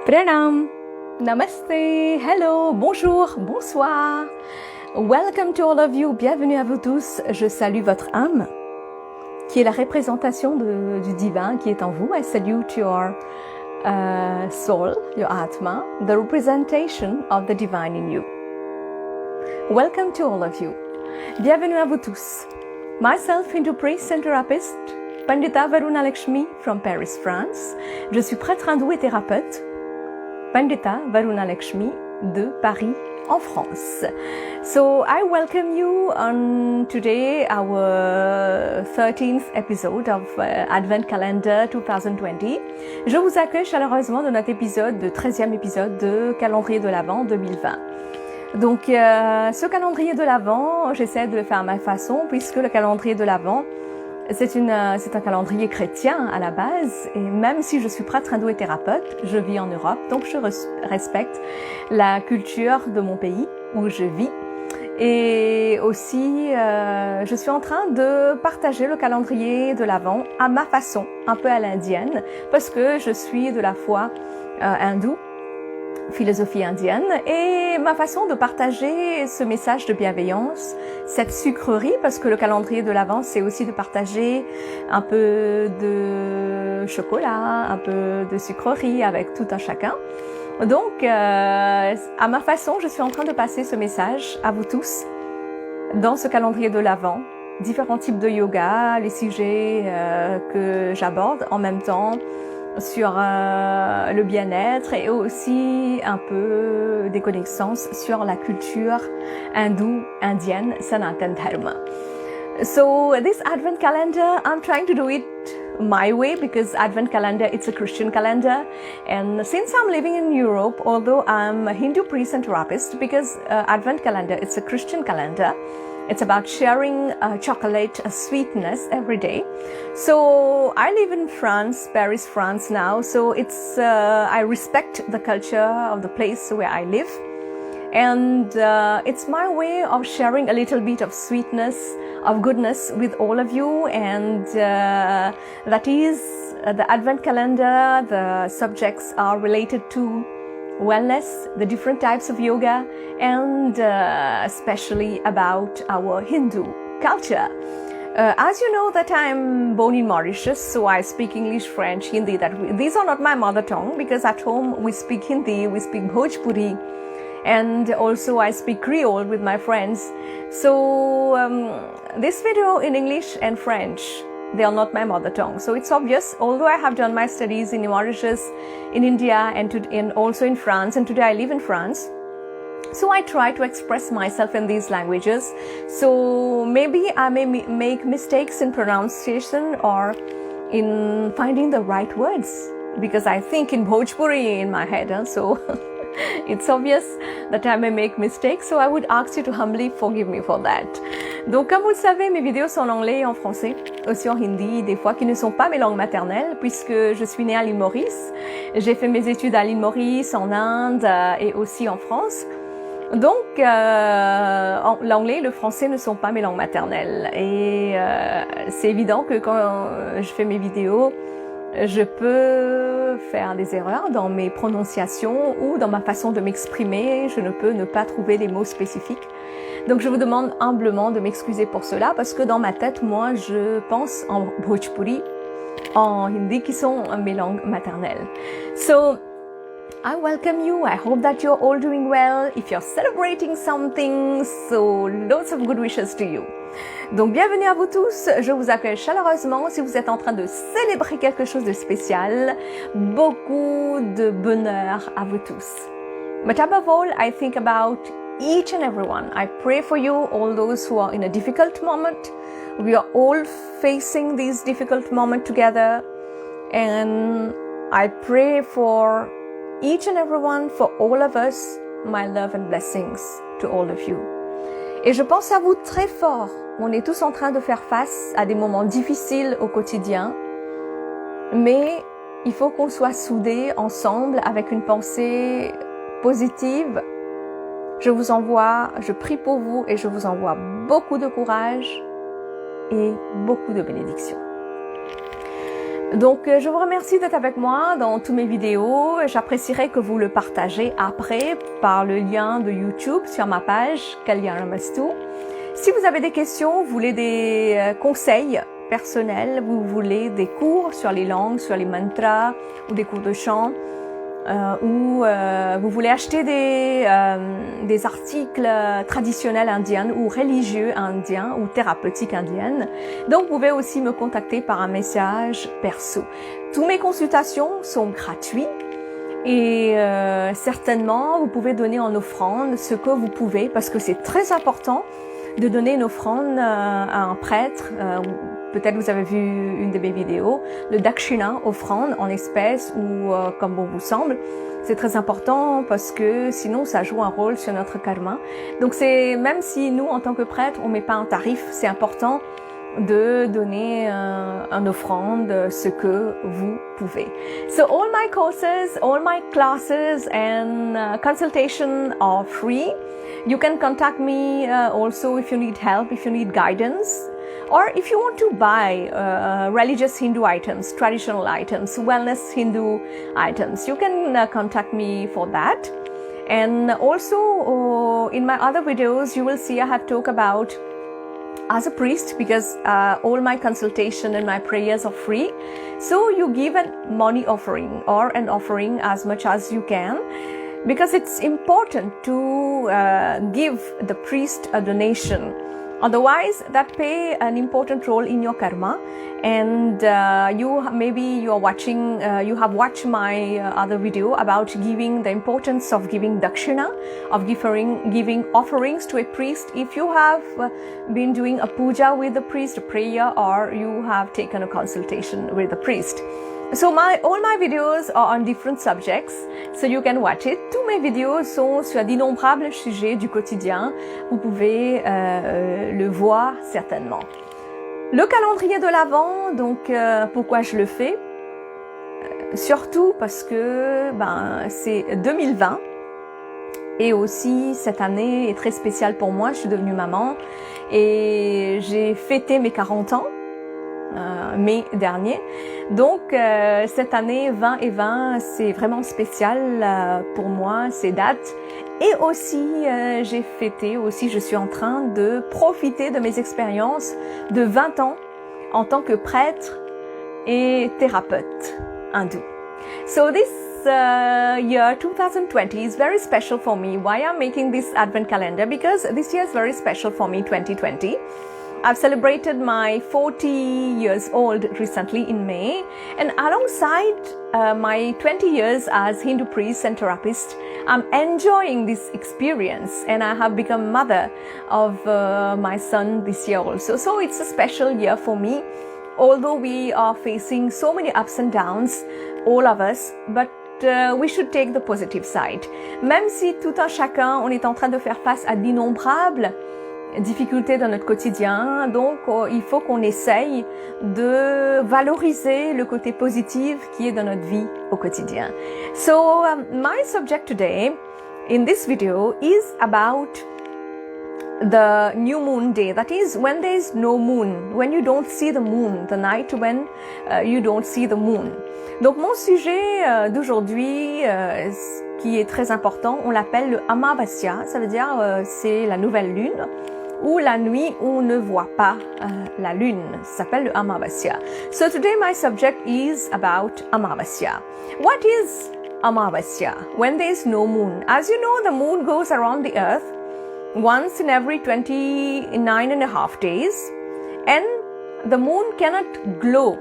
Pranam, Namaste, hello, bonjour, bonsoir. Welcome to all of you, bienvenue à vous tous. Je salue votre âme, qui est la représentation du divin qui est en vous. I salute your soul, your Atma, the representation of the divine in you. Welcome to all of you. Bienvenue à vous tous. Myself, Hindu priest and therapist, Pandita Varuna Lakshmi from Paris, France. Je suis prêtre hindou et thérapeute. Pandita Varuna Lakshmi de Paris, en France. So I welcome you on today our 13th episode of Advent Calendar 2020. Je vous accueille chaleureusement dans notre épisode, de 13e épisode de Calendrier de l'Avent 2020. Donc ce calendrier de l'Avent, j'essaie de le faire à ma façon puisque le calendrier de l'Avent, c'est un calendrier chrétien à la base, et même si je suis prêtre hindou et thérapeute, je vis en Europe, donc je respecte la culture de mon pays où je vis. Et aussi, je suis en train de partager le calendrier de l'Avent à ma façon, un peu à l'indienne, parce que je suis de la foi hindoue, philosophie indienne, et ma façon de partager ce message de bienveillance, cette sucrerie, parce que le calendrier de l'Avent, c'est aussi de partager un peu de chocolat, un peu de sucrerie avec tout un chacun. Donc, à ma façon, je suis en train de passer ce message à vous tous dans ce calendrier de l'Avent, différents types de yoga, les sujets que j'aborde en même temps, sur le bien-être et aussi un peu des connaissances sur la culture hindoue, indienne, Sanatan Dharma. So this Advent calendar, I'm trying to do it my way because Advent calendar, it's a Christian calendar. And since I'm living in Europe, although I'm a Hindu priest and therapist, because Advent calendar, it's a Christian calendar. It's about sharing chocolate, sweetness every day. So I live in France, Paris, France now. So it's I respect the culture of the place where I live, and it's my way of sharing a little bit of sweetness, of goodness with all of you. And that is the Advent calendar. The subjects are related to wellness, the different types of yoga, and especially about our Hindu culture. As you know that I'm born in Mauritius, so I speak English, French, Hindi. These are not my mother tongue because at home we speak Hindi, we speak Bhojpuri, and also I speak Creole with my friends. So this video in English and French, they are not my mother tongue. So it's obvious, although I have done my studies in Mauritius, in India, and also in France, and today I live in France. So I try to express myself in these languages. So maybe I may make mistakes in pronunciation or in finding the right words, because I think in Bhojpuri in my head, so it's obvious that I may make mistakes, so I would ask you to humbly forgive me for that. Donc comme vous le savez, mes vidéos sont en anglais et en français, aussi en hindi, des fois qui ne sont pas mes langues maternelles, puisque je suis née à l'île Maurice. J'ai fait mes études à l'île Maurice, en Inde et aussi en France. Donc l'anglais et le français ne sont pas mes langues maternelles. Et c'est évident que quand je fais mes vidéos, je peux faire des erreurs dans mes prononciations ou dans ma façon de m'exprimer. Je ne peux ne pas trouver les mots spécifiques. Donc je vous demande humblement de m'excuser pour cela parce que dans ma tête, moi, je pense en Bhojpuri, en hindi qui sont mes langues maternelles. So I welcome you. I hope that you're all doing well. If you're celebrating something, so lots of good wishes to you. Donc bienvenue à vous tous, je vous accueille chaleureusement si vous êtes en train de célébrer quelque chose de spécial. Beaucoup de bonheur à vous tous. But above all, I think about each and everyone. I pray for you, all those who are in a difficult moment. We are all facing these difficult moments together. And I pray for each and everyone, for all of us, my love and blessings to all of you. Et je pense à vous très fort. On est tous en train de faire face à des moments difficiles au quotidien. Mais il faut qu'on soit soudés ensemble avec une pensée positive. Je prie pour vous et je vous envoie beaucoup de courage et beaucoup de bénédictions. Donc, je vous remercie d'être avec moi dans toutes mes vidéos. J'apprécierais que vous le partagez après par le lien de YouTube sur ma page Kalyan Ramastu. Si vous avez des questions, vous voulez des conseils personnels, vous voulez des cours sur les langues, sur les mantras ou des cours de chant, ou vous voulez acheter des articles traditionnels indiens ou religieux indiens ou thérapeutiques indiennes, donc vous pouvez aussi me contacter par un message perso. Toutes mes consultations sont gratuites et certainement vous pouvez donner en offrande ce que vous pouvez, parce que c'est très important de donner une offrande à un prêtre. Peut-être vous avez vu une de mes vidéos, le dakshina, offrande en espèces ou comme bon vous semble. C'est très important parce que sinon ça joue un rôle sur notre karma. Donc c'est, même si nous en tant que prêtre on met pas un tarif, c'est important de donner en offrande ce que vous pouvez. So all my courses, all my classes and consultation are free. You can contact me also if you need help, if you need guidance, or if you want to buy religious Hindu items, traditional items, wellness Hindu items. You can contact me for that. And also in my other videos you will see I have talked about as a priest, because all my consultation and my prayers are free. So you give a money offering or an offering as much as you can, because it's important to give the priest a donation. Otherwise, that play an important role in your karma. And you are watching, you have watched my other video about giving, the importance of giving dakshina, of giving offerings to a priest. If you have been doing a puja with the priest, a prayer, or you have taken a consultation with the priest. So all my videos are on different subjects, so you can watch it. Tous mes vidéos sont sur d'innombrables sujets du quotidien. Vous pouvez le voir certainement. Le calendrier de l'Avent, donc pourquoi je le fais? Surtout parce que c'est 2020 et aussi cette année est très spéciale pour moi. Je suis devenue maman et j'ai fêté mes 40 ans. Mai dernier. Donc cette année 20 et 20 c'est vraiment spécial pour moi, ces dates. Et aussi j'ai fêté, aussi je suis en train de profiter de mes expériences de 20 ans en tant que prêtre et thérapeute hindou. So this year 2020 is very special for me. Why I'm making this Advent calendar? Because this year is very special for me, 2020. I've celebrated my 40 years old recently in May, and alongside my 20 years as Hindu priest and therapist, I'm enjoying this experience, and I have become mother of my son this year also. So it's a special year for me, although we are facing so many ups and downs, all of us, but we should take the positive side. Même si tout un chacun, on est en train de faire face à d'innombrables difficultés dans notre quotidien, donc il faut qu'on essaye de valoriser le côté positif qui est dans notre vie au quotidien. So my subject today in this video is about the new moon day, that is when there is no moon, when you don't see the moon, the night when you don't see the moon. Donc mon sujet d'aujourd'hui qui est très important, on l'appelle le Amavasya, ça veut dire c'est la nouvelle lune, ou la nuit où on ne voit pas la lune. Ça s'appelle le Amavasya. So today my subject is about Amavasya. What is Amavasya? When there is no moon. As you know, the moon goes around the earth once in every 29.5 days, and the moon cannot glow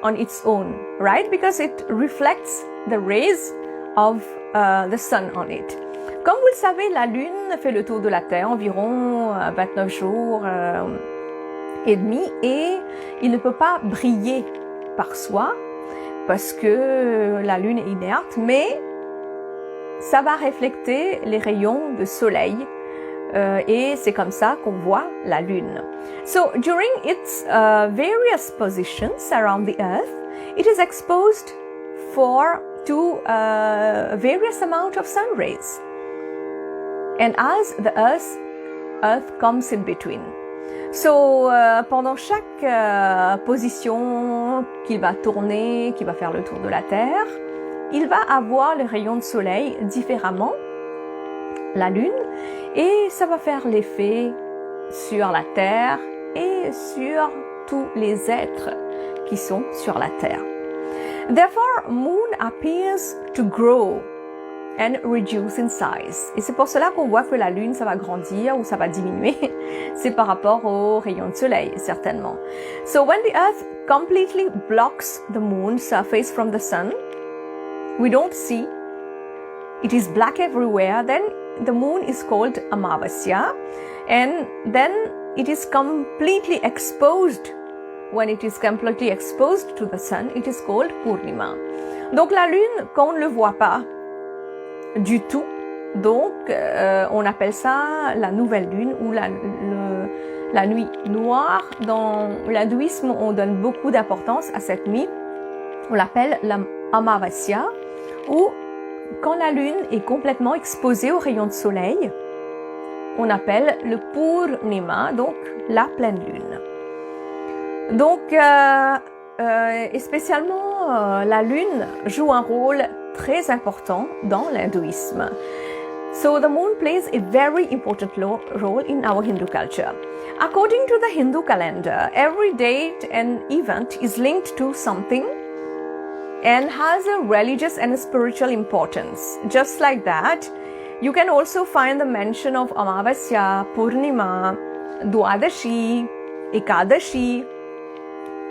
on its own, right? Because it reflects the rays of the sun on it. Comme vous le savez, la Lune fait le tour de la Terre environ 29 jours et demi, et il ne peut pas briller par soi parce que la Lune est inerte, mais ça va refléter les rayons de soleil et c'est comme ça qu'on voit la Lune. So during its various positions around the Earth, it is exposed to various amount of sun rays. And as the Earth comes in between. Pendant chaque position qu'il va tourner, qu'il va faire le tour de la Terre, il va avoir les rayons de soleil différemment, la Lune, et ça va faire l'effet sur la Terre et sur tous les êtres qui sont sur la Terre. Therefore, moon appears to grow and reduce in size. Et c'est pour cela qu'on voit que la Lune, ça va grandir ou ça va diminuer. C'est par rapport aux rayons de soleil, certainement. So when the Earth completely blocks the moon's surface from the sun, we don't see, it is black everywhere, then the moon is called Amavasya, and then it is completely exposed. When it is completely exposed to the sun, it is called Purnima. Donc la Lune, quand on ne le voit pas du tout, donc on appelle ça la nouvelle Lune ou la nuit noire. Dans l'hindouisme, on donne beaucoup d'importance à cette nuit. On l'appelle la Amavasya, ou quand la Lune est complètement exposée aux rayons de soleil, on appelle le Purnima, donc la pleine Lune. Donc, et spécialement, la Lune joue un rôle très important dans l'hindouisme. So the moon plays a very important role in our Hindu culture. According to the Hindu calendar, every date and event is linked to something and has a religious and a spiritual importance. Just like that, you can also find the mention of Amavasya, Purnima, Dwadashi, Ekadashi,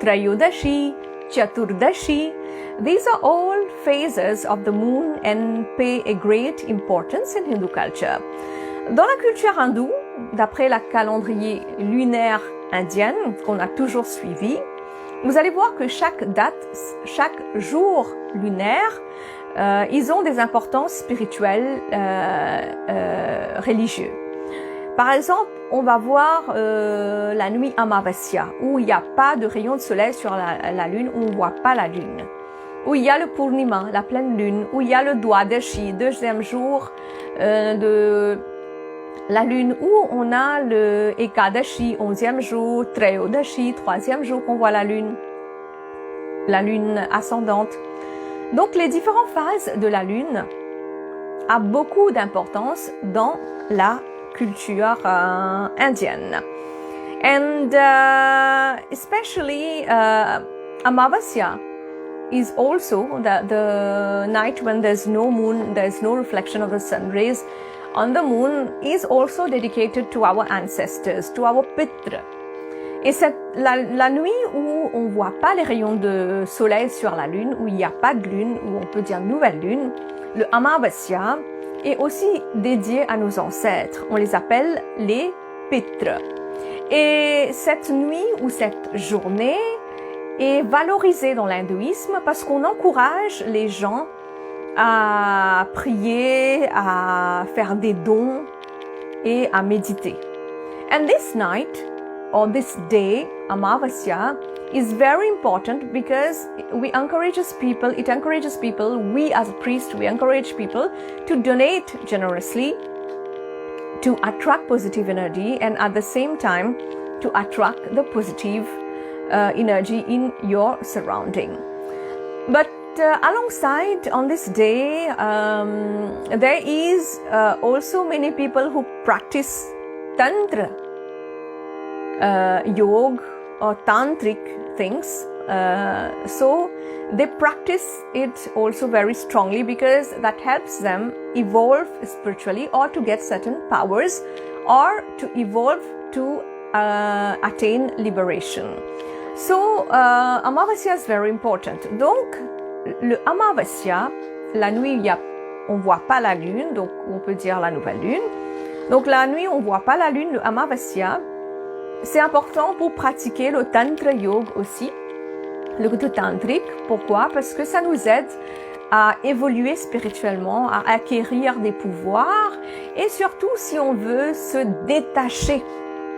Trayodashi, Chaturdashi. These are all phases of the moon and pay a great importance in Hindu culture. Dans la culture hindoue, d'après la calendrier lunaire indienne qu'on a toujours suivi, vous allez voir que chaque date, chaque jour lunaire, ils ont des importances spirituelles, religieuses. Par exemple, on va voir la nuit Amavasya, où il n'y a pas de rayon de soleil sur la Lune, où on ne voit pas la Lune. Où il y a le Purnima, la pleine Lune, où il y a le Dwadashi, deuxième jour de la Lune, où on a le Ekadashi, 11e jour, Trayodashi, 3e jour qu'on voit la Lune ascendante. Donc les différentes phases de la Lune a beaucoup d'importance dans la culture indienne. And especially Amavasya is also the night when there's no moon, there's no reflection of the sun rays on the moon, is also dedicated to our ancestors, to our Pitra. Et c'est la nuit où on voit pas les rayons de soleil sur la Lune, où il n'y a pas de Lune, où on peut dire nouvelle Lune, le Amavasya est aussi dédié à nos ancêtres. On les appelle les Pitra. Et cette nuit ou cette journée est valorisée dans l'hindouisme parce qu'on encourage les gens à prier, à faire des dons et à méditer. And this night or this day, Amavasya, is very important because it encourages people, we as a priest, we encourage people to donate generously to attract positive energy and at the same time to attract the positive energy in your surrounding. But alongside on this day, there is also many people who practice Tantra, yoga or tantric things. So they practice it also very strongly because that helps them evolve spiritually or to get certain powers or to evolve to attain liberation. So Amavasya is very important. Donc le Amavasya, la nuit on voit pas la lune, donc on peut dire la nouvelle lune. Donc la nuit on voit pas la lune, le Amavasya, c'est important pour pratiquer le Tantra Yoga aussi, le tantrique. Pourquoi? Parce que ça nous aide à évoluer spirituellement, à acquérir des pouvoirs et surtout si on veut se détacher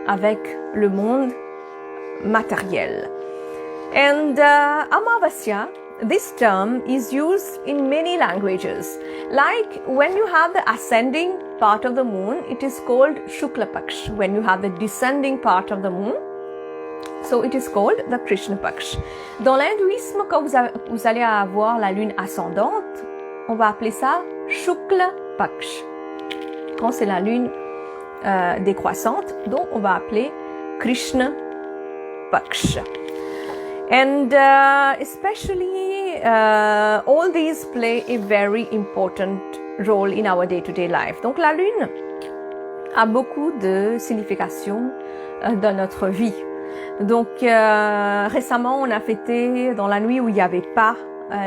avec le monde matériel. And Amavasya, this term is used in many languages. Like when you have the ascending part of the moon, it is called Shukla Paksh. When you have the descending part of the moon, so it is called the Krishna Paksh. Dans l'hindouisme, quand vous allez avoir la lune ascendante, on va appeler ça Shukla Paksh. Quand c'est la lune décroissante, donc on va appeler Krishna Paksh. And especially all these play a very important role in our day-to-day life. Donc la lune a beaucoup de signification dans notre vie. Donc récemment, on a fêté dans la nuit où il n'y avait pas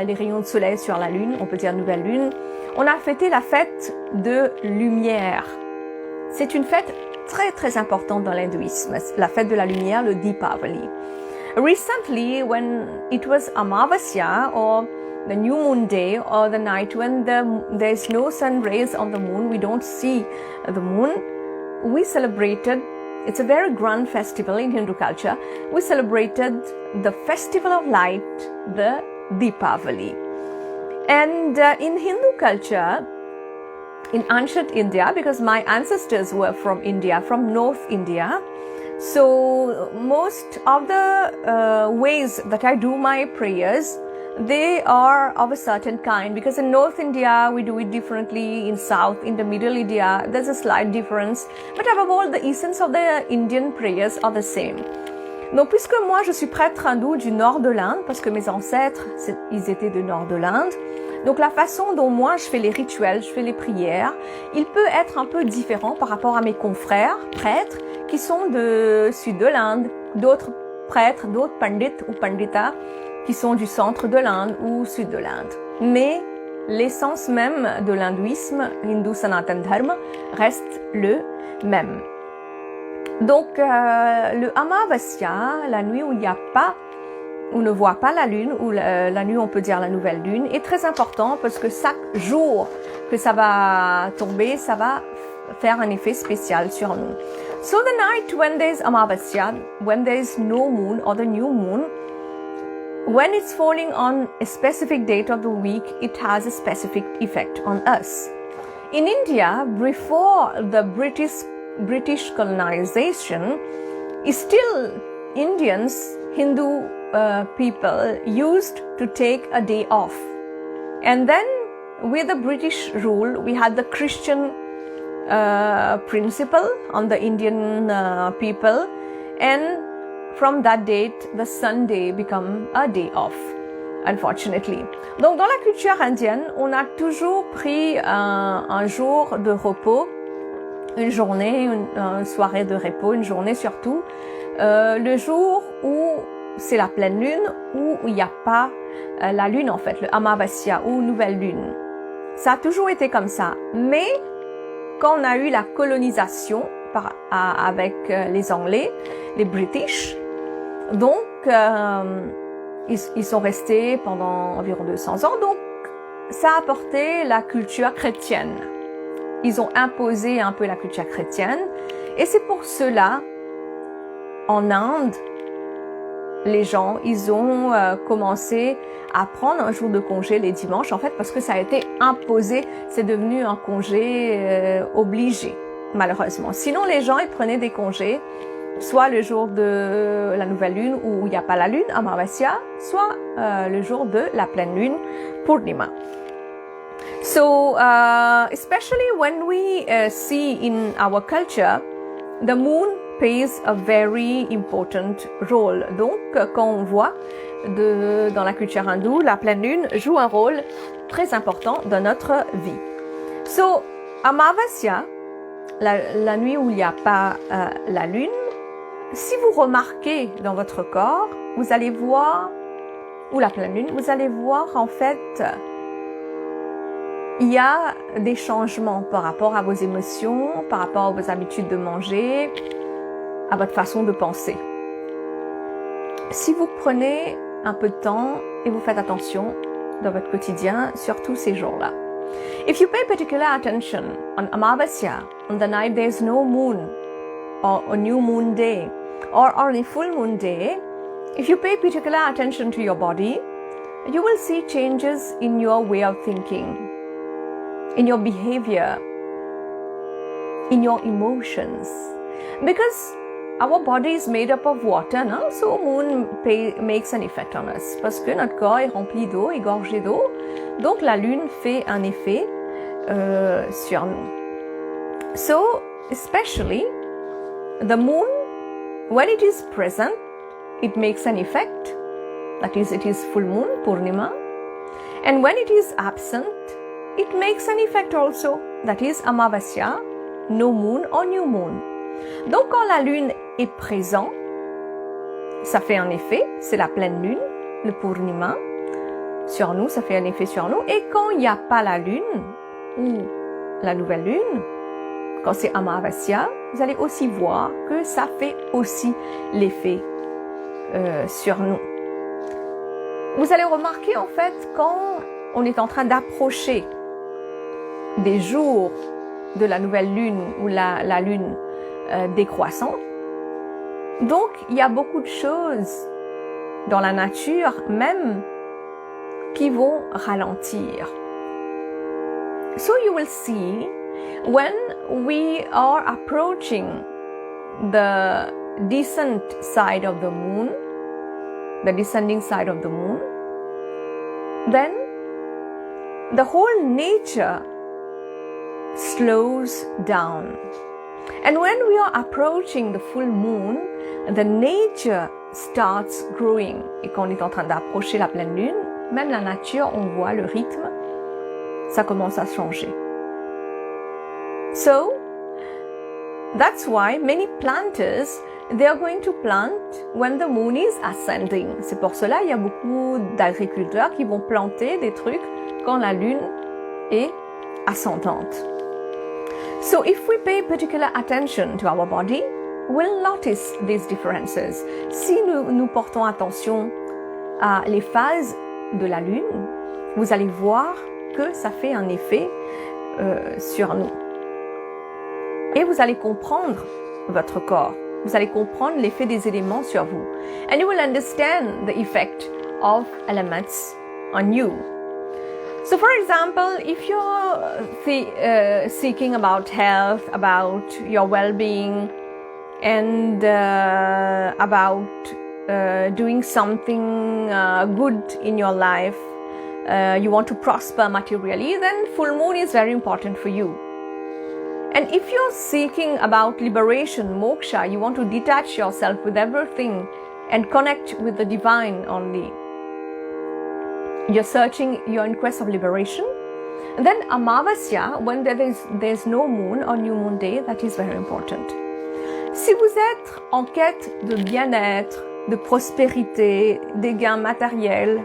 les rayons de soleil sur la lune, on peut dire nouvelle lune, on a fêté la fête de lumière. C'est une fête très très importante dans l'hindouisme, la fête de la lumière, le Deepavali. Recently, when it was Amavasya or the new moon day or the night when there's no sun rays on the moon, we don't see the moon, we celebrated, it's a very grand festival in Hindu culture, we celebrated the festival of light, the Deepavali. And in Hindu culture, in ancient India, because my ancestors were from India, from North India, so most of the ways that I do my prayers, they are of a certain kind, because in North India we do it differently, in South, in the Middle India there's a slight difference, but above all the essence of the Indian prayers are the same. Donc puisque moi je suis prêtre hindou du nord de l'Inde, parce que mes ancêtres ils étaient du nord de l'Inde, donc la façon dont moi je fais les rituels, je fais les prières, il peut être un peu différent par rapport à mes confrères prêtres qui sont du sud de l'Inde, d'autres prêtres, d'autres pandits ou panditas qui sont du centre de l'Inde ou sud de l'Inde. Mais l'essence même de l'hindouisme, Hindu Sanatan Dharma, reste le même. Donc le Amavasya, la nuit où il n'y a pas, on ne voit pas la lune, ou la nuit on peut dire la nouvelle lune, est très important parce que chaque jour que ça va tomber, ça va faire un effet spécial sur nous. So the night when there is Amavasya, when there is no moon or the new moon, when it's falling on a specific date of the week, it has a specific effect on us. In India, before the British colonization, still Indians, Hindu people used to take a day off. And then with the British rule, we had the Christian principle on the Indian people, and from that date, the Sunday become a day off, unfortunately. Donc dans la culture indienne, on a toujours pris un jour de repos, une journée, une soirée de repos, une journée surtout, le jour où c'est la pleine lune, où il n'y a pas la lune en fait, le Amavasya ou nouvelle lune. Ça a toujours été comme ça. Mais quand on a eu la colonisation avec les Anglais, les British, donc ils sont restés pendant environ 200 ans. Donc ça a apporté la culture chrétienne. Ils ont imposé un peu la culture chrétienne. Et c'est pour cela, en Inde, les gens, ils ont commencé à prendre un jour de congé les dimanches, en fait, parce que ça a été imposé, c'est devenu un congé obligé, malheureusement. Sinon, les gens, ils prenaient des congés, soit le jour de la nouvelle lune où il n'y a pas la lune, Amavasya, soit le jour de la pleine lune, Purnima. So, especially when we see in our culture, the moon plays a very important role. Donc, quand on voit dans la culture hindoue, la pleine lune joue un rôle très important dans notre vie. So, Amavasya, la nuit où il n'y a pas la lune, si vous remarquez dans votre corps, vous allez voir, ou la pleine lune, vous allez voir en fait, il y a des changements par rapport à vos émotions, par rapport à vos habitudes de manger, à votre façon de penser. Si vous prenez un peu de temps et vous faites attention dans votre quotidien, surtout ces jours-là. If you pay particular attention on Amavasya, on the night there's no moon, or a new moon day, or on a full moon day, if you pay particular attention to your body, you will see changes in your way of thinking, in your behavior. in your emotions. Because our body is made up of water, no? So moon makes an effect on us. Parce que notre corps est rempli d'eau, est gorgé d'eau. Donc la lune fait un effet sur nous. So, especially the moon, when it is present, it makes an effect. That is, it is full moon, Purnima. And when it is absent, it makes an effect also. That is, Amavasya, no moon or new moon. Donc, quand la lune est présente, ça fait un effet, c'est la pleine lune, le Purnima. Sur nous, ça fait un effet sur nous. Et quand il n'y a pas la lune, ou la nouvelle lune, quand c'est Amavasya, vous allez aussi voir que ça fait aussi l'effet sur nous. Vous allez remarquer en fait quand on est en train d'approcher des jours de la nouvelle lune ou la lune décroissante. Donc il y a beaucoup de choses dans la nature même qui vont ralentir. So you will see when we are approaching the descent side of the moon, the descending side of the moon, then the whole nature slows down. And when we are approaching the full moon, the nature starts growing. Et quand on est en train d'approcher la pleine lune, même la nature, on voit le rythme, ça commence à changer. So, that's why many planters, they are going to plant when the moon is ascending. C'est pour cela il y a beaucoup d'agriculteurs qui vont planter des trucs quand la lune est ascendante. So if we pay particular attention to our body, we'll notice these differences. Si nous portons attention à les phases de la lune, vous allez voir que ça fait un effet sur nous. Et vous allez comprendre votre corps. Vous allez comprendre l'effet des éléments sur vous. And you will understand the effect of elements on you. So for example, if you're seeking about health, about your well-being, and about doing something good in your life, you want to prosper materially, then full moon is very important for you. And if you're seeking about liberation, moksha, you want to detach yourself with everything and connect with the divine only. You're in quest of liberation. And then Amavasya, when there's no moon or new moon day, that is very important. Si vous êtes en quête de bien-être, de prospérité, des gains matériels,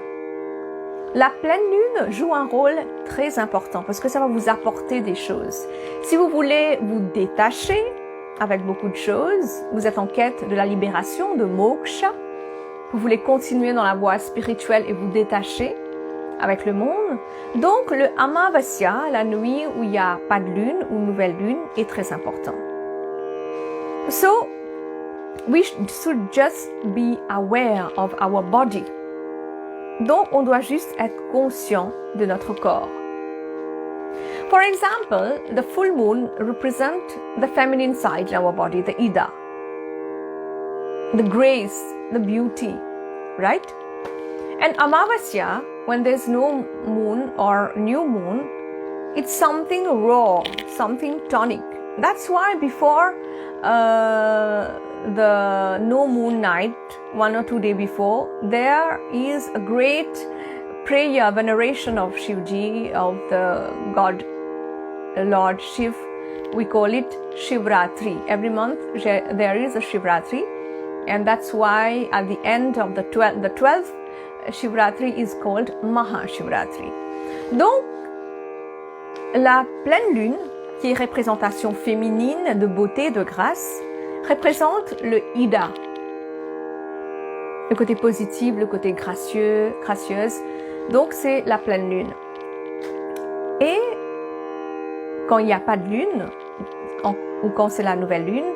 la pleine lune joue un rôle très important parce que ça va vous apporter des choses. Si vous voulez vous détacher avec beaucoup de choses, vous êtes en quête de la libération, de moksha, vous voulez continuer dans la voie spirituelle et vous détacher avec le monde, donc le Amavasya, la nuit où il n'y a pas de lune ou nouvelle lune, est très important. So, we should just be aware of our body. Donc, on doit juste être conscient de notre corps. For example, the full moon represents the feminine side in our body, the Ida, the grace, the beauty, right? And Amavasya, when there's no moon or new moon, it's something raw, something tonic. That's why before the no moon night, 1 or 2 days before, there is a great prayer, veneration of Shivji, of the God, Lord Shiv. We call it Shivratri. Every month there is a Shivratri, and that's why at the end of the 12th Shivratri is called Mahashivratri. Donc, la pleine lune, qui est représentation féminine de beauté, de grâce, représente le Ida, le côté positif, le côté gracieux, gracieuse. Donc c'est la pleine lune. Et quand il n'y a pas de lune, ou quand c'est la nouvelle lune,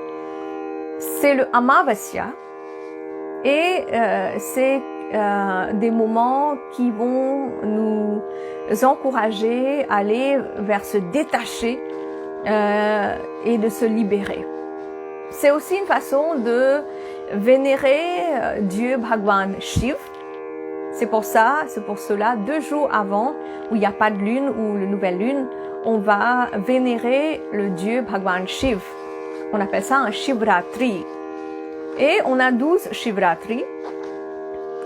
c'est le Amavasya. Et c'est des moments qui vont nous encourager à aller vers se détacher et de se libérer. C'est aussi une façon de vénérer Dieu Bhagwan Shiv. C'est pour cela, 2 jours avant, où il n'y a pas de lune ou la nouvelle lune, on va vénérer le Dieu Bhagwan Shiv. On appelle ça un Shivratri. Et on a 12 Shivratri.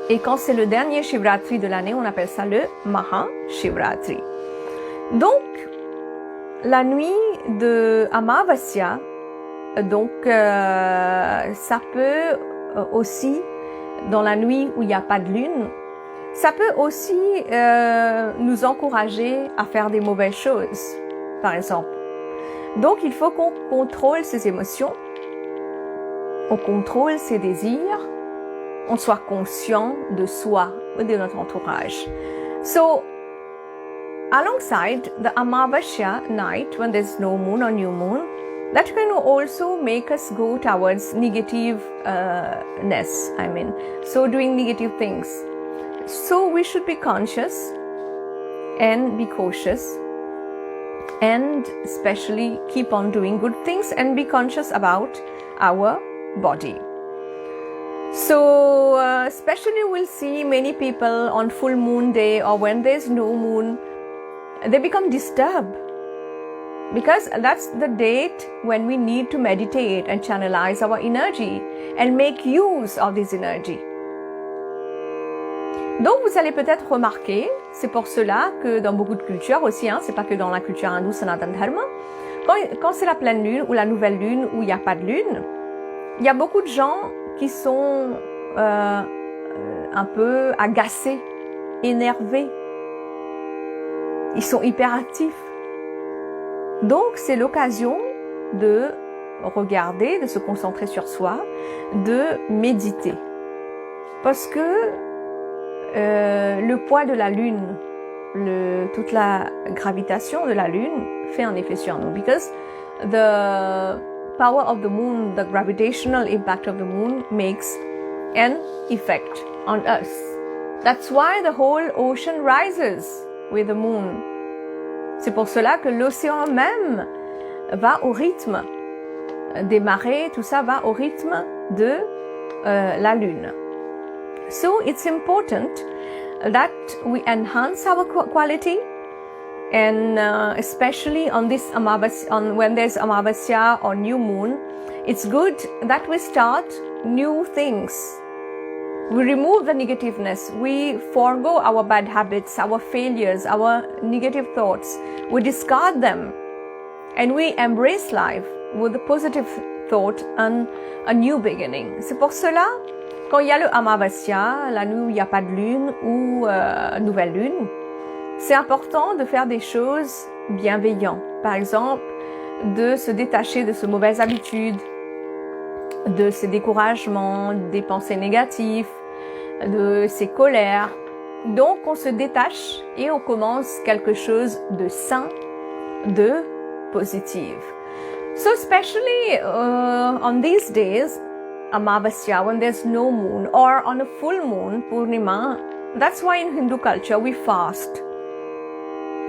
Et quand c'est le dernier Shivratri de l'année, on appelle ça le Maha Shivratri. Donc, la nuit de Amavasya, donc ça peut aussi, dans la nuit où il n'y a pas de lune, ça peut aussi nous encourager à faire des mauvaises choses, par exemple. Donc, il faut qu'on contrôle ses émotions, on contrôle ses désirs, on soit conscient de soi ou de notre entourage. So, alongside the Amavasya night, when there's no moon or new moon, that can also make us go towards negativeness, so doing negative things. So we should be conscious and be cautious and especially keep on doing good things and be conscious about our body. So especially we'll see many people on full moon day or when there's no moon, they become disturbed because that's the date when we need to meditate and channelize our energy and make use of this energy. Donc vous allez peut-être remarquer, c'est pour cela que dans beaucoup de cultures aussi, c'est pas que dans la culture hindoue Sanatana Dharma, quand c'est la pleine lune ou la nouvelle lune où il n'y a pas de lune, il y a beaucoup de gens qui sont un peu agacés, énervés. Ils sont hyperactifs. Donc c'est l'occasion de regarder, de se concentrer sur soi, de méditer. Parce que le poids de la lune, toute la gravitation de la lune fait un effet sur nous. Because the power of the moon, the gravitational impact of the moon makes an effect on us. That's why the whole ocean rises with the moon. C'est pour cela que l'océan même va au rythme des marées, tout ça va au rythme de la lune. So it's important that we enhance our quality, and especially on this Amavasya, when there's Amavasya or new moon, it's good that we start new things. We remove the negativeness, we forego our bad habits, our failures, our negative thoughts, we discard them, and we embrace life with a positive thought and a new beginning. C'est pour cela, quand il y a le Amavasya, la nuit où il n'y a pas de lune ou nouvelle lune, c'est important de faire des choses bienveillantes. Par exemple, de se détacher de ces mauvaises habitudes, de ces découragements, des pensées négatives, de ces colères. Donc, on se détache et on commence quelque chose de sain, de positif. So, especially on these days, Amavasya, when there's no moon, or on a full moon, Purnima, that's why in Hindu culture we fast.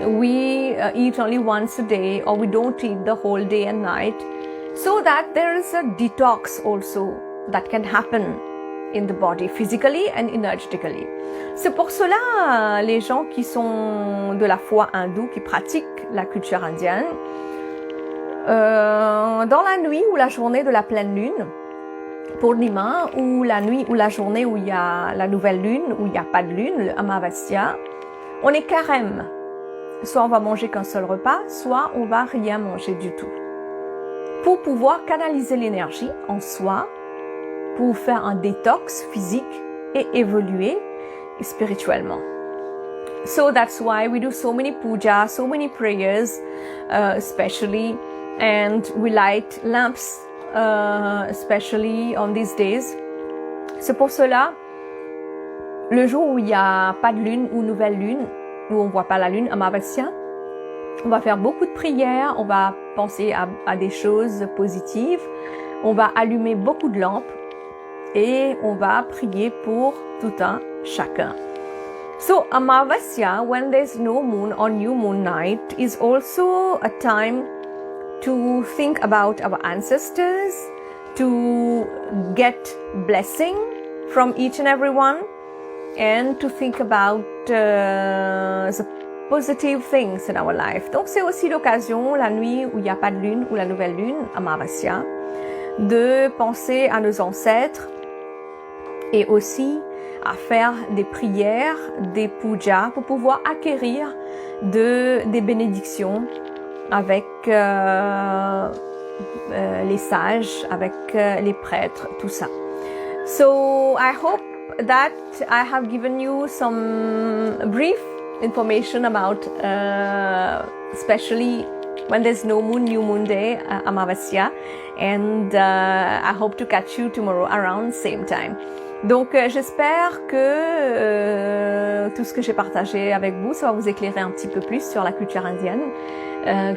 We eat only once a day, or we don't eat the whole day and night, so that there is a detox also that can happen in the body, physically and energetically. C'est pour cela, les gens qui sont de la foi hindoue, qui pratiquent la culture indienne, dans la nuit ou la journée de la pleine lune, Purnima, ou la nuit ou la journée où il y a la nouvelle lune, où il n'y a pas de lune, le Amavasya, on est carême. Soit on va manger qu'un seul repas, soit on va rien manger du tout. Pour pouvoir canaliser l'énergie en soi, pour faire un détox physique et évoluer spirituellement. So that's why we do so many pujas, so many prayers, especially, and we light lamps, especially on these days. C'est pour cela, le jour où il n'y a pas de lune ou nouvelle lune, où on ne voit pas la lune, Amavasya, on va faire beaucoup de prières, on va penser à des choses positives, on va allumer beaucoup de lampes et on va prier pour tout un chacun. So Amavasya, when there's no moon or new moon night, is also a time to think about our ancestors, to get blessing from each and every one, and to think about the positive things in our life. Donc c'est aussi l'occasion, la nuit où il n'y a pas de lune ou la nouvelle lune, Amavasya, de penser à nos ancêtres et aussi à faire des prières, des pujas pour pouvoir acquérir des bénédictions avec les sages, avec les prêtres, tout ça. So I hope that I have given you some brief information about especially when there's no moon, new moon day, Amavasya, and I hope to catch you tomorrow around same time. Donc j'espère que tout ce que j'ai partagé avec vous, ça va vous éclairer un petit peu plus sur la culture indienne,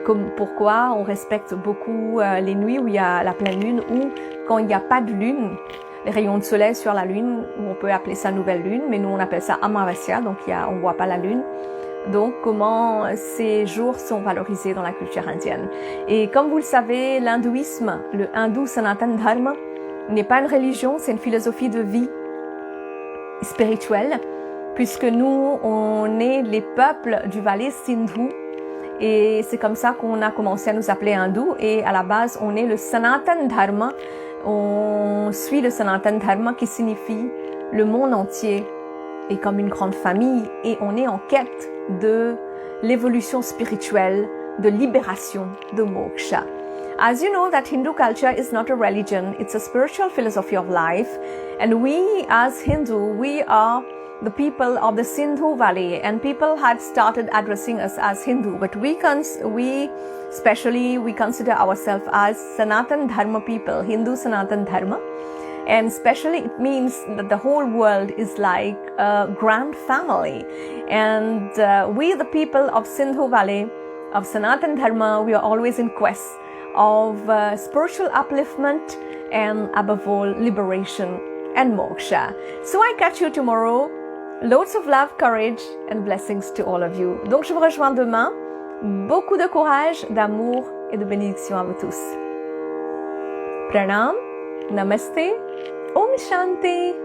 comme pourquoi on respecte beaucoup les nuits où il y a la pleine lune ou quand il n'y a pas de lune, les rayons de soleil sur la lune, où on peut appeler ça nouvelle lune, mais nous on appelle ça Amavasya, donc on voit pas la lune. Donc comment ces jours sont valorisés dans la culture indienne. Et comme vous le savez, l'hindouisme, le hindou Sanatana Dharma, n'est pas une religion, c'est une philosophie de vie spirituelle, puisque nous, on est les peuples du vallée Sindhu, et c'est comme ça qu'on a commencé à nous appeler hindous, et à la base, on est le Sanatana Dharma, on suit le Sanatana Dharma qui signifie le monde entier est comme une grande famille, et on est en quête de l'évolution spirituelle, de libération, de moksha. As you know that Hindu culture is not a religion, it's a spiritual philosophy of life. And we as Hindu, we are the people of the Sindhu Valley, and people had started addressing us as Hindu. But we consider ourselves as Sanatana Dharma people, Hindu Sanatana Dharma. And especially it means that the whole world is like a grand family. And we the people of Sindhu Valley, of Sanatana Dharma, we are always in quest of spiritual upliftment and above all liberation and moksha. So I catch you tomorrow. Loads of love, courage and blessings to all of you. Donc je vous rejoins demain. Beaucoup de courage, d'amour et de bénédictions à vous tous. Pranam, Namaste, Om Shanti.